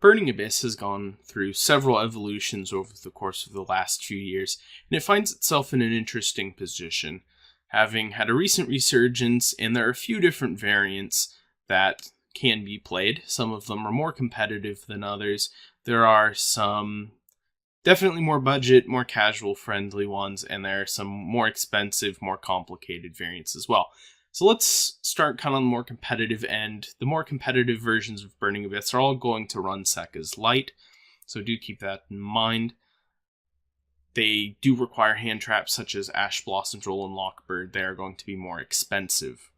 Burning Abyss has gone through several evolutions over the course of the last few years, and it finds itself in an interesting position, having had a recent resurgence, and there are a few different variants that can be played. Some of them are more competitive than others. There are some definitely more budget, more casual friendly ones, and there are some more expensive, more complicated variants as well. So let's start kind of on the more competitive end. The more competitive versions of Burning Abyss are all going to run Sekka's Light, so do keep that in mind. They do require hand traps such as Ash Blossom, Droll, and Lockbird. They are going to be more expensive.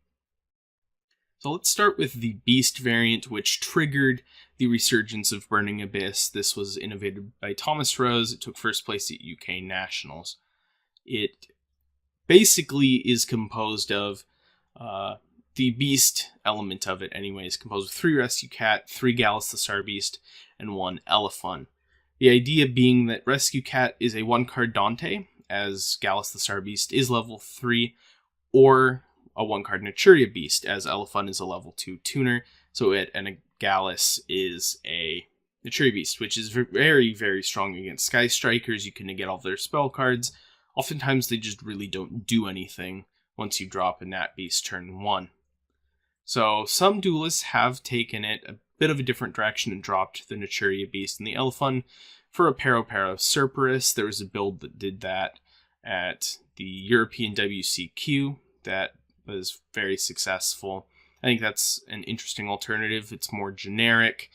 So let's start with the Beast variant, which triggered the resurgence of Burning Abyss. This was innovated by Thomas Rose. It took first place at UK Nationals. It basically is composed of the Beast element of it anyway is composed of 3 Rescue Cat, 3 Gallus the Star Beast, and 1 Elephant. The idea being that Rescue Cat is a 1-card Dante, as Gallus the Star Beast is level 3, or a 1-card Naturia Beast, as Elephant is a level 2 tuner, so it and a Gallus is a Naturia Beast, which is very, very strong against Sky Strikers. You can get all their spell cards. Oftentimes they just really don't do anything once you drop a Nat Beast turn 1. So some duelists have taken it a bit of a different direction and dropped the Naturia Beast and the Elephant for a Pero Cerberus. There was a build that did that at the European WCQ that was very successful. I think that's an interesting alternative. It's more generic.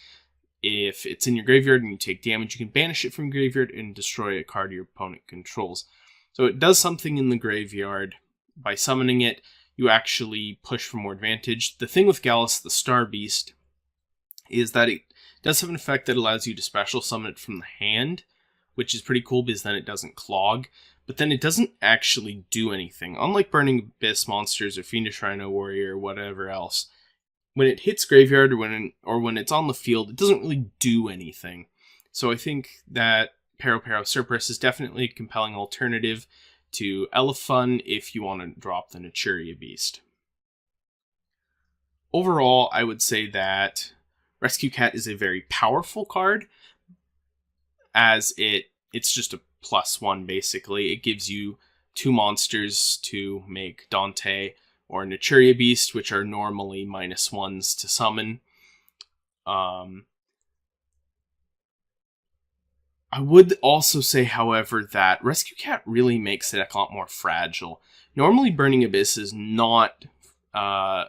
If it's in your graveyard and you take damage, you can banish it from your graveyard and destroy a card your opponent controls. So it does something in the graveyard. By summoning it, you actually push for more advantage. The thing with Gallus the Star Beast is that it does have an effect that allows you to special summon it from the hand, which is pretty cool because then it doesn't clog. But then it doesn't actually do anything. Unlike Burning Abyss monsters or Fiendish Rhino Warrior or whatever else, when it hits graveyard or when it's on the field, it doesn't really do anything. So I think that Pero Cerberus is definitely a compelling alternative to Elephant if you want to drop the Naturia Beast. Overall, I would say that Rescue Cat is a very powerful card, as it's just a +1 basically. It gives you 2 monsters to make Dante or Naturia Beast, which are normally -1s to summon. I would also say, however, that Rescue Cat really makes the deck a lot more fragile. Normally, Burning Abyss is not at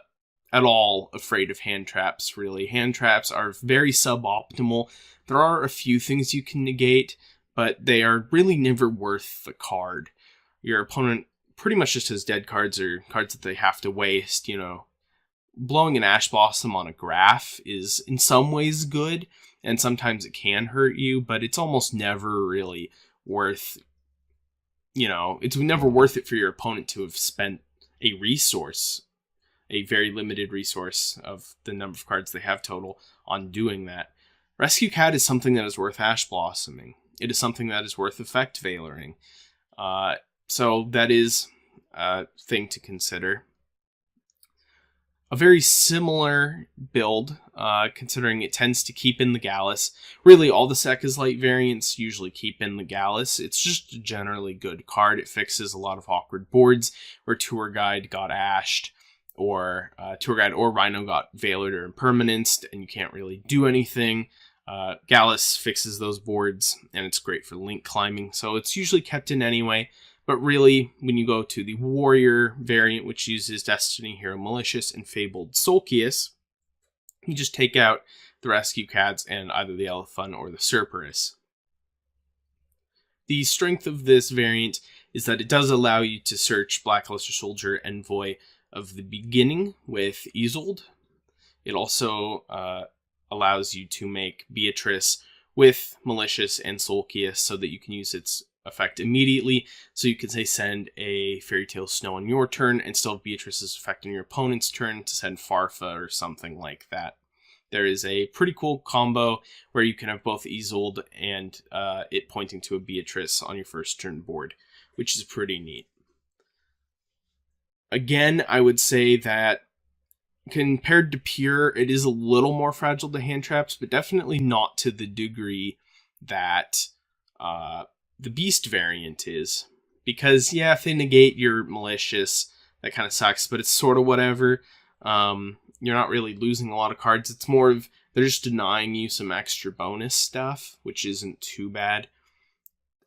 all afraid of hand traps, really. Hand traps are very suboptimal. There are a few things you can negate, but they are really never worth the card. Your opponent pretty much just has dead cards or cards that they have to waste, Blowing an Ash Blossom on a graph is in some ways good, and sometimes it can hurt you, but it's almost never really worth, it's never worth it for your opponent to have spent a resource, a very limited resource of the number of cards they have total, on doing that. Rescue Cat is something that is worth Ash Blossoming. It is something that is worth Effect Veiling. So that is a thing to consider. A very similar build, considering it tends to keep in the Gallus. Really, all the Sekka's Light variants usually keep in the Gallus. It's just a generally good card. It fixes a lot of awkward boards where Tour Guide got ashed, or Tour Guide or Rhino got Veilered or Impermanenced, and you can't really do anything. Gallus fixes those boards, and it's great for link climbing, so it's usually kept in anyway. But really, when you go to the Warrior variant, which uses Destiny Hero Malicious and Fabled Solkius, you just take out the Rescue Cats and either the Elephant or the Cerberus. The strength of this variant is that it does allow you to search Blackluster Soldier Envoy of the beginning with Isolde. It also allows you to make Beatrice with Malicious and Solkius so that you can use its effect immediately. So you can say send a Fairy Tale Snow on your turn and still have Beatrice's effect on your opponent's turn to send Farfa or something like that. There is a pretty cool combo where you can have both Isolde and it pointing to a Beatrice on your first turn board, which is pretty neat. Again, I would say that compared to Pure, it is a little more fragile to hand traps, but definitely not to the degree that the Beast variant is. Because, yeah, if they negate your Malicious, that kind of sucks, but it's sort of whatever. You're not really losing a lot of cards. It's more of they're just denying you some extra bonus stuff, which isn't too bad.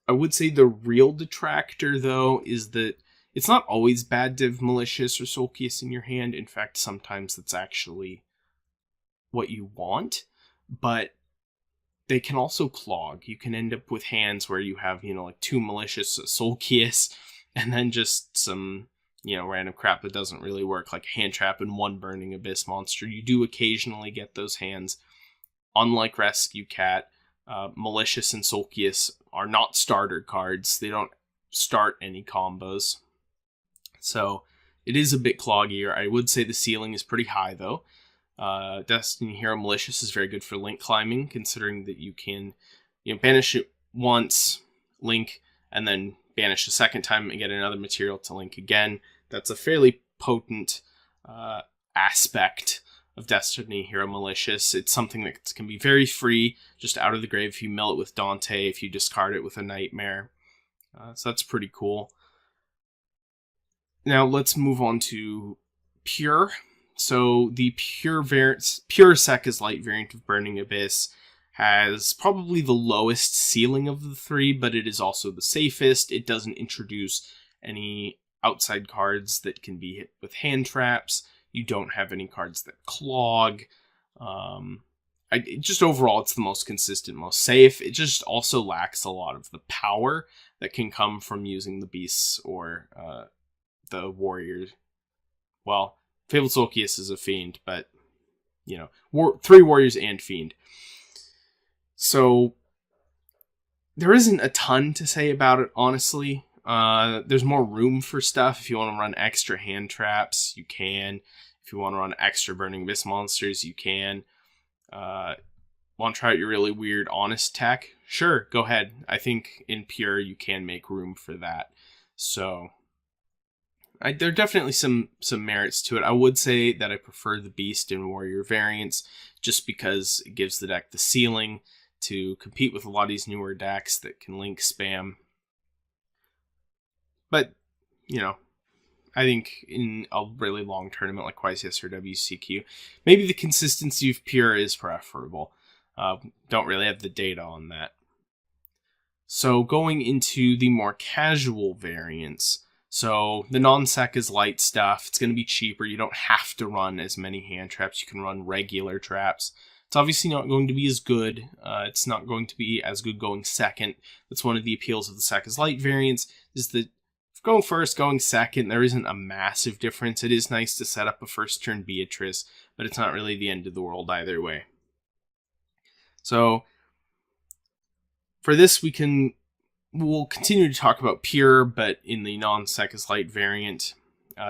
I would say the real detractor, though, is that it's not always bad to have Malicious or Sulkius in your hand. In fact, sometimes that's actually what you want. But they can also clog. You can end up with hands where you have, like 2 Malicious, Sulkius, and then just some, random crap that doesn't really work, like Hand Trap and 1 Burning Abyss monster. You do occasionally get those hands. Unlike Rescue Cat, Malicious and Sulkius are not starter cards. They don't start any combos. So it is a bit cloggier. I would say the ceiling is pretty high, though. Destiny Hero Malicious is very good for link climbing, considering that you can banish it once, link, and then banish a second time and get another material to link again. That's a fairly potent aspect of Destiny Hero Malicious. It's something that can be very free, just out of the grave if you mill it with Dante, if you discard it with a Nightmare. So that's pretty cool. Now let's move on to Pure. So the Pure Sekka's Light variant of Burning Abyss has probably the lowest ceiling of the 3, but it is also the safest. It doesn't introduce any outside cards that can be hit with hand traps. You don't have any cards that clog. Just overall, it's the most consistent, most safe. It just also lacks a lot of the power that can come from using the beasts or the warriors. Well, Fabled Sulkius is a fiend, but 3 warriors and fiend. So there isn't a ton to say about it, honestly. There's more room for stuff. If you want to run extra hand traps, you can. If you want to run extra Burning Abyss monsters, you can. Want to try out your really weird honest tech? Sure, go ahead. I think in Pure you can make room for that. So there are definitely some merits to it. I would say that I prefer the Beast and Warrior variants just because it gives the deck the ceiling to compete with a lot of these newer decks that can link spam. But, I think in a really long tournament like YCS or WCQ, maybe the consistency of Pure is preferable. Don't really have the data on that. So going into the more casual variants, so the non-Sekka's Light stuff, it's going to be cheaper. You don't have to run as many hand traps. You can run regular traps. It's obviously not going to be as good. It's not going to be as good going second. That's one of the appeals of the Sekka's Light variants, is that if going first, going second, there isn't a massive difference. It is nice to set up a first turn Beatrice, but it's not really the end of the world either way. So for this, we'll continue to talk about Pure, but in the non-Sekka's Light variant.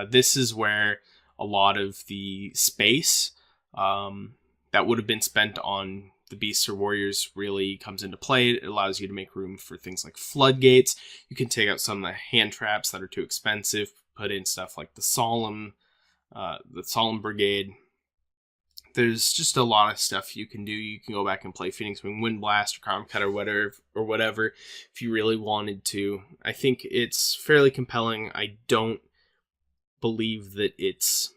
This is where a lot of the space that would have been spent on the Beasts or Warriors really comes into play. It allows you to make room for things like Floodgates. You can take out some of the hand traps that are too expensive, put in stuff like the Solemn Brigade. There's just a lot of stuff you can do. You can go back and play Phoenix Wing Wind Blast or Crown Cut or whatever if you really wanted to. I think it's fairly compelling. I don't believe that it's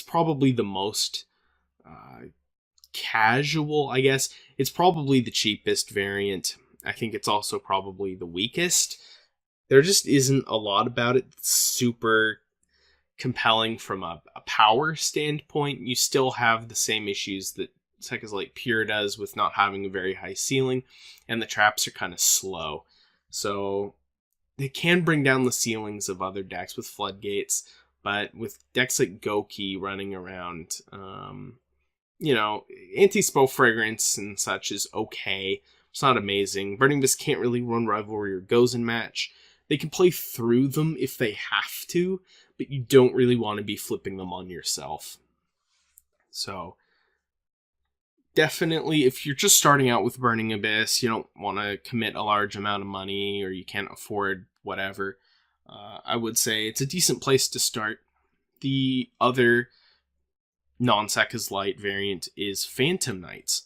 probably the most casual, I guess. It's probably the cheapest variant. I think it's also probably the weakest. There just isn't a lot about it that's super compelling from a power standpoint. You still have the same issues that Sekka's Light Pure does with not having a very high ceiling, and the traps are kind of slow. So they can bring down the ceilings of other decks with Floodgates, but with decks like Goki running around, Anti-Spell Fragrance and such is okay. It's not amazing. Burning Abyss can't really run Rivalry or Gozen Match. They can play through them if they have to, but you don't really want to be flipping them on yourself. So definitely, if you're just starting out with Burning Abyss, you don't want to commit a large amount of money, or you can't afford whatever, I would say it's a decent place to start. The other non-Sekka's Light variant is Phantom Knights.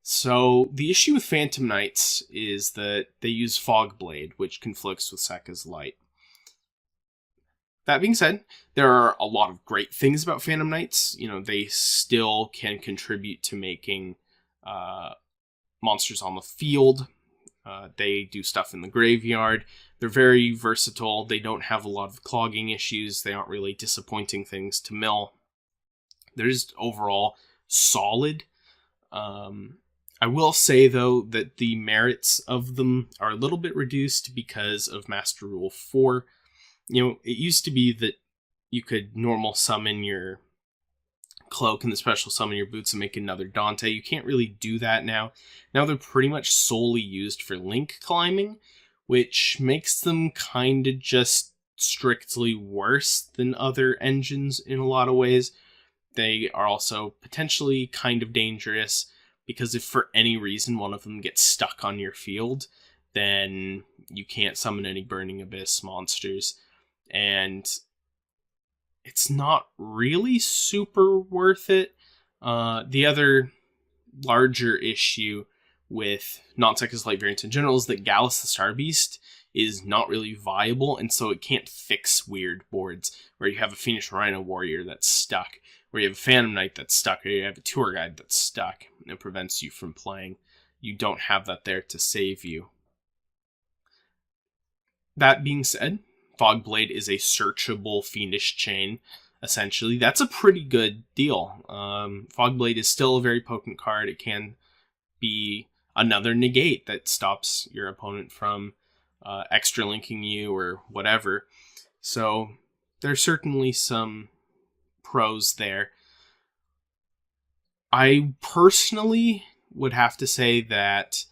So the issue with Phantom Knights is that they use Fog Blade, which conflicts with Sekka's Light. That being said, there are a lot of great things about Phantom Knights. You know, they still can contribute to making monsters on the field. They do stuff in the graveyard. They're very versatile. They don't have a lot of clogging issues. They aren't really disappointing things to mill. They're just overall solid. I will say, though, that the merits of them are a little bit reduced because of Master Rule 4. You know, it used to be that you could normal summon your Cloak and the special summon your Boots and make another Dante. You can't really do that now. Now they're pretty much solely used for link climbing, which makes them kind of just strictly worse than other engines in a lot of ways. They are also potentially kind of dangerous, because if for any reason one of them gets stuck on your field, then you can't summon any Burning Abyss monsters. And it's not really super worth it. The other larger issue with non-Sekka's Light variants in general is that Gallus the Star Beast is not really viable, and so it can't fix weird boards where you have a Phoenix Rhino Warrior that's stuck, where you have a Phantom Knight that's stuck, or you have a Tour Guide that's stuck, and it prevents you from playing. You don't have that there to save you. That being said, Fog Blade is a searchable Fiendish Chain, essentially. That's a pretty good deal. Fog Blade is still a very potent card. It can be another negate that stops your opponent from extra linking you or whatever. So there's certainly some pros there. I personally would have to say that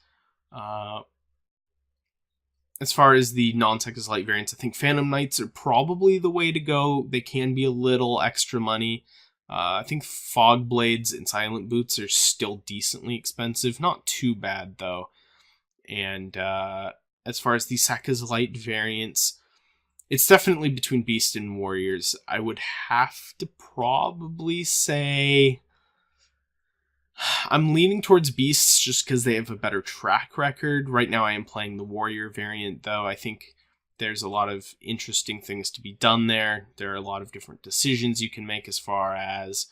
as far as the non-Sekka's Light variants, I think Phantom Knights are probably the way to go. They can be a little extra money. I think Fog Blades and Silent Boots are still decently expensive. Not too bad, though. And as far as the Sekka's Light variants, it's definitely between Beast and Warriors. I would have to probably say I'm leaning towards Beasts just because they have a better track record. Right now I am playing the Warrior variant, though. I think there's a lot of interesting things to be done there. There are a lot of different decisions you can make as far as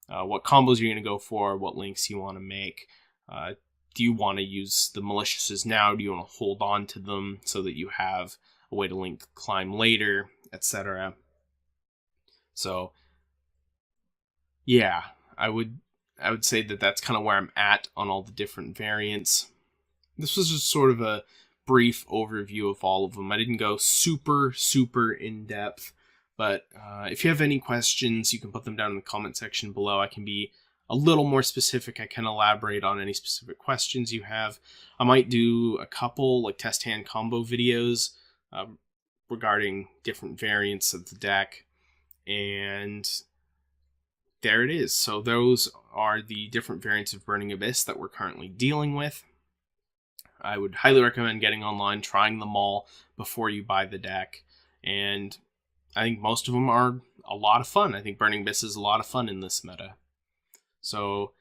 what combos you're going to go for, what links you want to make. Do you want to use the Maliciouses now? Do you want to hold on to them so that you have a way to link climb later, etc.? So, yeah, I would say that that's kind of where I'm at on all the different variants. This was just sort of a brief overview of all of them. I didn't go super in depth, but if you have any questions, you can put them down in the comment section below. I can be a little more specific. I can elaborate on any specific questions you have. I might do a couple like test hand combo videos regarding different variants of the deck, and there it is. So those are the different variants of Burning Abyss that we're currently dealing with. I would highly recommend getting online, trying them all before you buy the deck. And I think most of them are a lot of fun. I think Burning Abyss is a lot of fun in this meta. So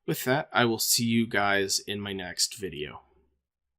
with that, I will see you guys in my next video.